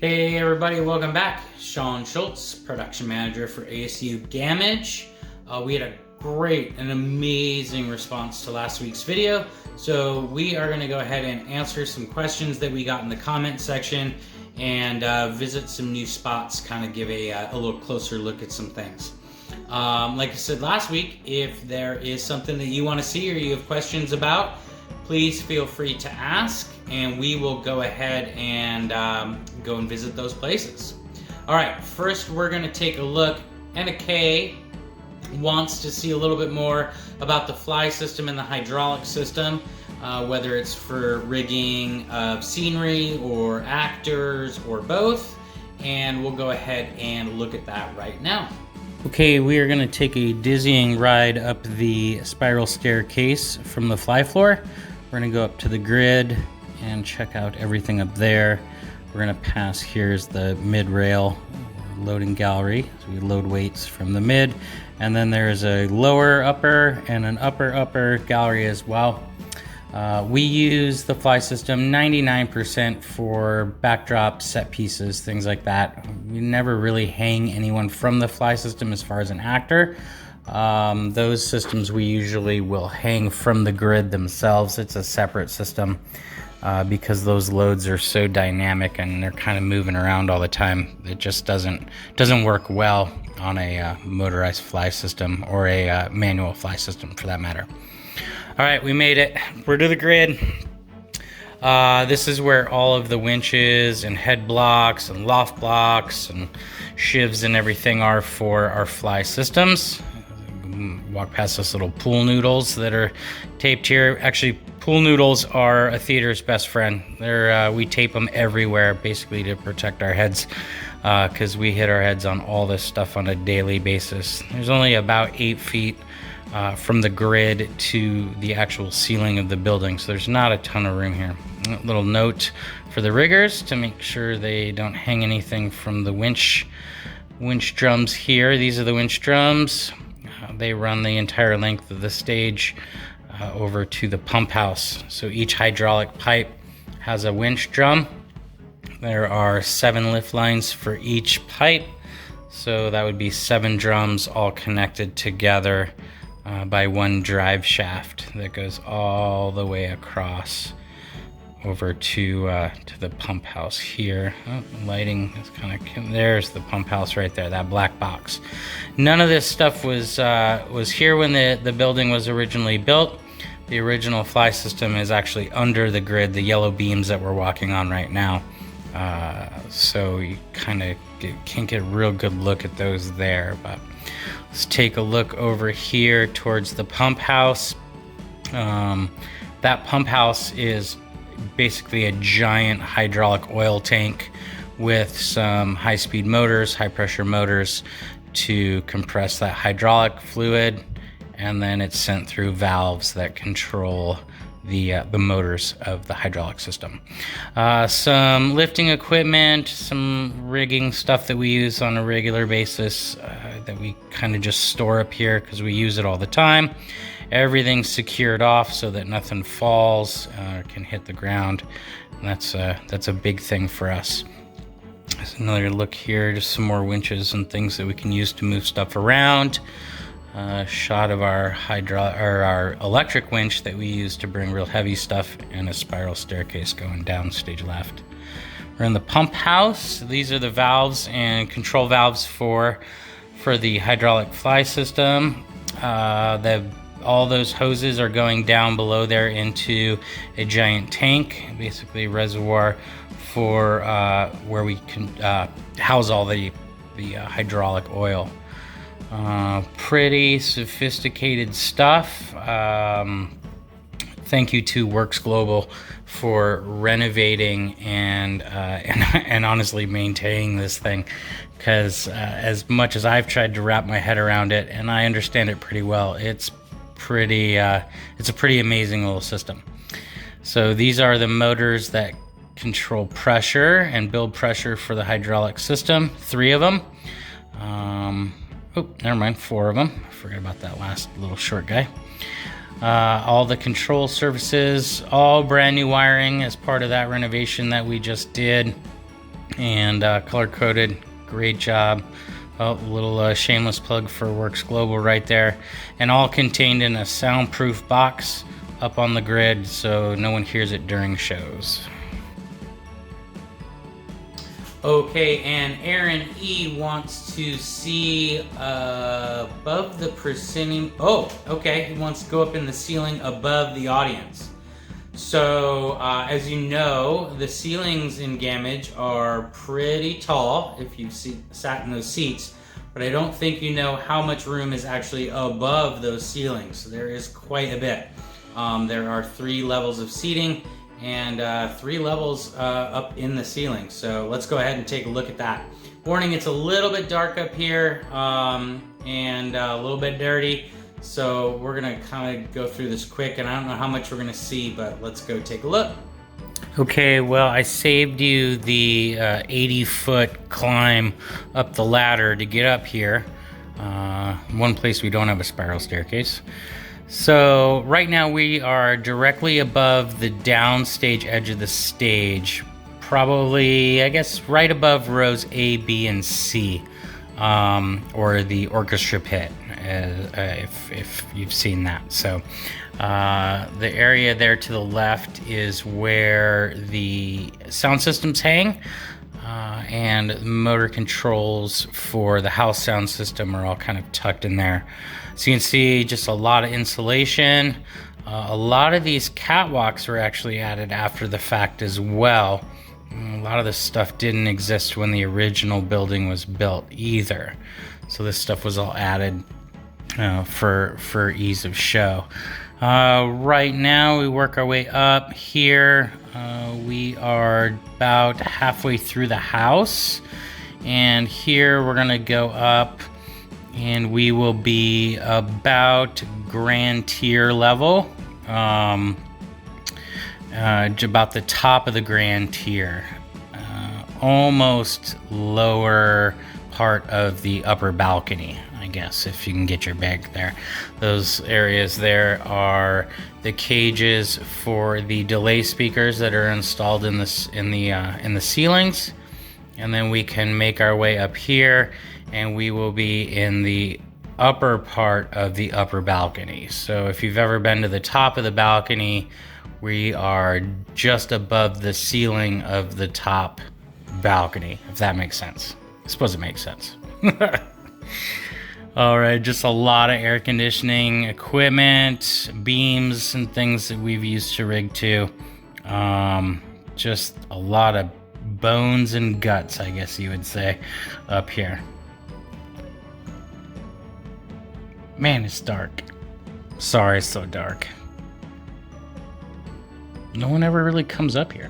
Hey everybody, welcome back. Sean Schultz, production manager for ASU Gammage. We had a great and amazing response to last week's video, so we are going to go ahead and answer some questions that we got in the comment section and visit some new spots, kind of give a little closer look at some things. Like I said last week, if there is something that you want to see or you have questions about, please feel free to ask, and we will go ahead and go and visit those places. All right, first we're going to take a look. Anna K wants to see a little bit more about the fly system and the hydraulic system, whether it's for rigging of scenery or actors or both, and we'll go ahead and look at that right now. Okay, we are going to take a dizzying ride up the spiral staircase from the fly floor. We're going to go up to the grid and check out everything up there. We're going to pass, here's the mid-rail loading gallery. So we load weights from the mid, and then there's a lower upper and an upper gallery as well. We use the fly system 99% for backdrops, set pieces, things like that. We never really hang anyone from the fly system as far as an actor. Those systems we usually will hang from the grid themselves. It's a separate system because those loads are so dynamic and they're kind of moving around all the time. It just doesn't work well on a motorized fly system or a manual fly system for that matter. All right, we made it. We're to the grid. This is where all of the winches and head blocks and loft blocks and shivs and everything are for our fly systems. Walk past this little pool noodles that are taped here. Actually, pool noodles are a theater's best friend. We tape them everywhere, basically to protect our heads, because we hit our heads on all this stuff on a daily basis. There's only about 8 feet from the grid to the actual ceiling of the building, so there's not a ton of room here. A little note for the riggers to make sure they don't hang anything from the winch drums here. These are the winch drums. They run the entire length of the stage over to the pump house. So each hydraulic pipe has a winch drum. There are 7 lift lines for each pipe. So that would be 7 drums all connected together by one drive shaft that goes all the way across over to the pump house here. Oh, lighting is kind of, there's the pump house right there, that black box. None of this stuff was here when the building was originally built. The original fly system is actually under the grid, the yellow beams that we're walking on right now. So you kind of can't get a real good look at those there, but let's take a look over here towards the pump house. That pump house is basically a giant hydraulic oil tank with some high-speed motors, high-pressure motors to compress that hydraulic fluid, and then it's sent through valves that control the motors of the hydraulic system. Some lifting equipment, some rigging stuff that we use on a regular basis that we kind of just store up here because we use it all the time. Everything's secured off so that nothing falls or can hit the ground. And that's a big thing for us. There's another look here, just some more winches and things that we can use to move stuff around. Shot of our electric winch that we use to bring real heavy stuff, and a spiral staircase going down stage left. We're in the pump house. These are the valves and control valves for the hydraulic fly system. All those hoses are going down below there into a giant tank, basically a reservoir for where we can house all the hydraulic oil. Pretty sophisticated stuff. Thank you to Works Global for renovating and honestly maintaining this thing, because as much as I've tried to wrap my head around it, and I understand it pretty well, it's a pretty amazing little system. So these are the motors that control pressure and build pressure for the hydraulic system. 3 of them. Never mind, 4 of them. I forgot about that last little short guy. All the control surfaces, all brand new wiring as part of that renovation that we just did. and color-coded. Great job. Oh, a little shameless plug for Works Global right there. And all contained in a soundproof box up on the grid so no one hears it during shows. Okay, and Aaron E wants to see above the proscenium. Oh, okay, he wants to go up in the ceiling above the audience. So, as you know, the ceilings in Gammage are pretty tall if you've sat in those seats, but I don't think you know how much room is actually above those ceilings. So there is quite a bit. There are 3 levels of seating and 3 levels up in the ceiling. So let's go ahead and take a look at that. Warning, it's a little bit dark up here and a little bit dirty. So we're gonna kind of go through this quick, and I don't know how much we're gonna see, but let's go take a look. Okay, well, I saved you the 80-foot climb up the ladder to get up here. One place we don't have a spiral staircase. So right now we are directly above the downstage edge of the stage, probably, I guess, right above rows A, B, and C, or the orchestra pit, if you've seen that. So the area there to the left is where the sound systems hang, and motor controls for the house sound system are all kind of tucked in there. So you can see just a lot of insulation. A lot of these catwalks were actually added after the fact as well. A lot of this stuff didn't exist when the original building was built either. So this stuff was all added for ease of show. Right now we work our way up here. We are about halfway through the house, and here we're gonna go up and we will be about grand tier level, about the top of the grand tier, almost lower part of the upper balcony, I guess, if you can get your bag there. Those areas there are the cages for the delay speakers that are installed in the ceilings, and then we can make our way up here, and we will be in the upper part of the upper balcony. So if you've ever been to the top of the balcony, we are just above the ceiling of the top balcony, if that makes sense. I suppose it makes sense. All right, just a lot of air conditioning equipment, beams, and things that we've used to rig to. Just a lot of bones and guts, I guess you would say, up here. Man, it's dark. Sorry, it's so dark. No one ever really comes up here.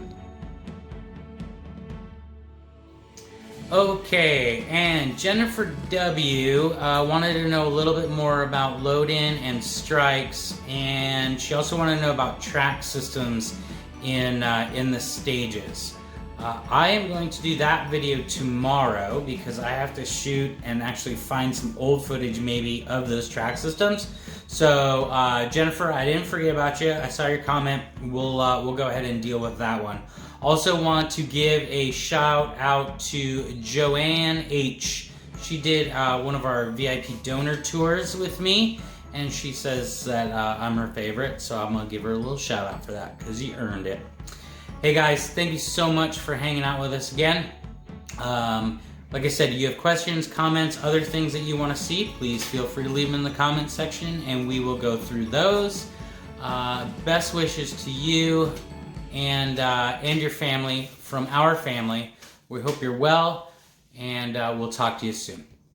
Okay, and Jennifer W. Wanted to know a little bit more about load-in and strikes, and she also wanted to know about track systems in the stages. I am going to do that video tomorrow because I have to shoot and actually find some old footage maybe of those track systems. So Jennifer, I didn't forget about you. I saw your comment. We'll go ahead and deal with that one. Also want to give a shout out to Joanne H. She did one of our VIP donor tours with me, and she says that I'm her favorite, so I'm gonna give her a little shout out for that because you earned it. Hey guys, thank you so much for hanging out with us again. Like I said, you have questions, comments, other things that you want to see, please feel free to leave them in the comment section and we will go through those. Best wishes to you and your family from our family. We hope you're well, and we'll talk to you soon.